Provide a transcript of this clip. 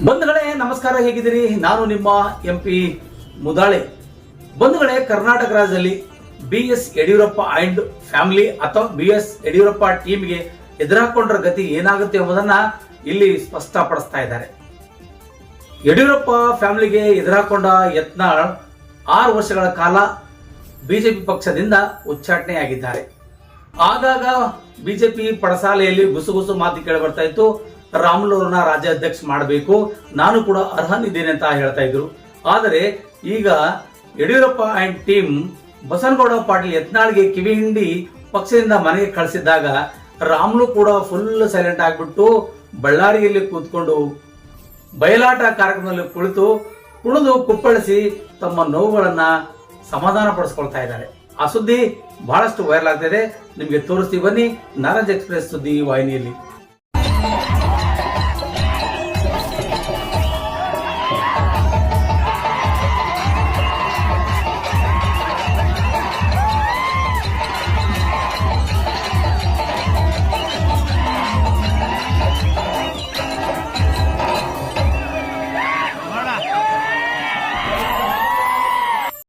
ಬಂಧುಗಳೇ ನಮಸ್ಕಾರ, ಹೇಗಿದ್ದೀರಿ? ನಾನು ನಿಮ್ಮ MP ಮುದಾಳೆ. ಬಂಧುಗಳೇ, ಕರ್ನಾಟಕ ರಾಜ್ಯದಲ್ಲಿ BS ಯಡಿಯೂರಪ್ಪ ಅಂಡ್ ಫ್ಯಾಮಿಲಿ ಅಥವಾ BS ಯಡಿಯೂರಪ್ಪ ಟೀಮ್ಗೆ ಎದುರಾಕೊಂಡ್ರ ಗತಿ ಏನಾಗುತ್ತೆ ಎಂಬುದನ್ನ ಇಲ್ಲಿ ಸ್ಪಷ್ಟಪಡಿಸ್ತಾ ಇದ್ದಾರೆ. ಯಡಿಯೂರಪ್ಪ ಫ್ಯಾಮಿಲಿಗೆ ಎದುರಾಕೊಂಡ ಯತ್ನಾಳ್ 6 ವರ್ಷಗಳ ಕಾಲ ಬಿಜೆಪಿ ಪಕ್ಷದಿಂದ ಉಚ್ಚಾಟನೆಯಾಗಿದ್ದಾರೆ. ಆಗಾಗ ಬಿಜೆಪಿ ಪಡಸಾಲೆಯಲ್ಲಿ ಗುಸುಗುಸು ಮಾತು ಕೇಳಿ ಬರ್ತಾ ಇತ್ತು. ರಾಮುಲುರನ್ನ ರಾಜ್ಯಾಧ್ಯಕ್ಷ ಮಾಡಬೇಕು, ನಾನು ಕೂಡ ಅರ್ಹನಿದ್ದೇನೆ ಅಂತ ಹೇಳ್ತಾ ಇದ್ರು. ಆದರೆ ಈಗ ಯಡಿಯೂರಪ್ಪ ಅಂಡ್ ಟೀಮ್ ಬಸನಗೌಡ ಪಾಟೀಲ್ ಯತ್ನಾಳ್ಗೆ ಕಿವಿ ಹಿಂಡಿ ಪಕ್ಷದಿಂದ ಮನೆಗೆ ಕಳಿಸಿದಾಗ ರಾಮುಲು ಕೂಡ ಫುಲ್ ಸೈಲೆಂಟ್ ಆಗಿಬಿಟ್ಟು ಬಳ್ಳಾರಿಯಲ್ಲಿ ಕೂತ್ಕೊಂಡು ಬಯಲಾಟ ಕಾರ್ಯಕ್ರಮದಲ್ಲಿ ಕುಣಿದು ಕುಪ್ಪಳಿಸಿ ತಮ್ಮ ನೋವುಗಳನ್ನ ಸಮಾಧಾನ ಪಡಿಸ್ಕೊಳ್ತಾ ಇದ್ದಾರೆ. ಆ ಸುದ್ದಿ ಬಹಳಷ್ಟು ವೈರಲ್ ಆಗ್ತಾ ಇದೆ. ನಿಮಗೆ ತೋರಿಸ್ತೀವಿ, ಬನ್ನಿ. ನಾರಾಜ್ ಎಕ್ಸ್ಪ್ರೆಸ್ ಸುದ್ದಿ ವಾಹಿನಿಯಲ್ಲಿ.